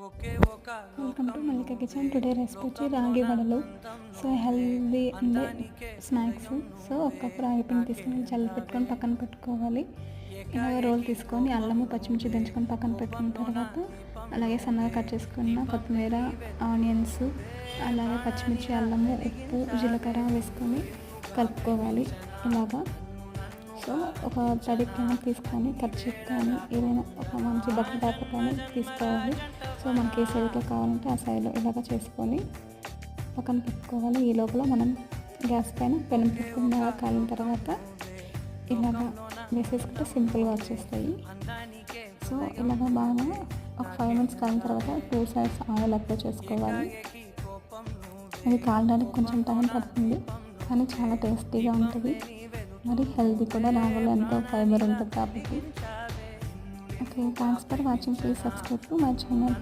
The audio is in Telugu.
Welcome to Mallika kitchen. Today recipe వచ్చి రాగి వడలు. సో హెల్దీ ఉండే స్నాక్స్. సో ఒక కప్పు రాగి పిండి తీసుకొని చల్ల పెట్టుకొని పక్కన పెట్టుకోవాలి. ఇలాగ రోల్ తీసుకొని అల్లము పచ్చిమిర్చి దంచుకొని పక్కన పెట్టుకున్న తర్వాత అలాగే సన్నగా కట్ చేసుకున్న కొత్తిమీర, ఆనియన్స్, అలాగే పచ్చిమిర్చి, అల్లము, ఉప్పు, జీలకర్ర వేసుకొని కలుపుకోవాలి. ఇలాగా సో ఒక తడి ప్యాన్ తీసుకొని కర్చీఫ్ కానీ ఏదైనా ఒక మంచి బట్టల పేపర్ కానీ తీసుకోవాలి. సో మనకి ఏ సైజులో కావాలంటే ఆ సైజులో ఇలాగ చేసుకొని పక్కన పెట్టుకోవాలి. ఈ లోపల మనం గ్యాస్ పైన పెనం పెట్టుకుని బాగా కాలిన తర్వాత ఇలాగ వేసేసుకుంటే సింపుల్గా వచ్చేస్తాయి. సో ఇలాగ బాగా ఒక 5 మినిట్స్ కాలిన తర్వాత 2 సైడ్స్ ఆయిల్ అప్లై చేసుకోవాలి. అది కాలడానికి కొంచెం టైం పడుతుంది కానీ చాలా టేస్టీగా ఉంటుంది. మరి హెల్దీ కూడా, రాగులు ఎంతో ఫైబర్ ఉంటుంది కాబట్టి. Okay, thanks for watching. Please subscribe to my channel.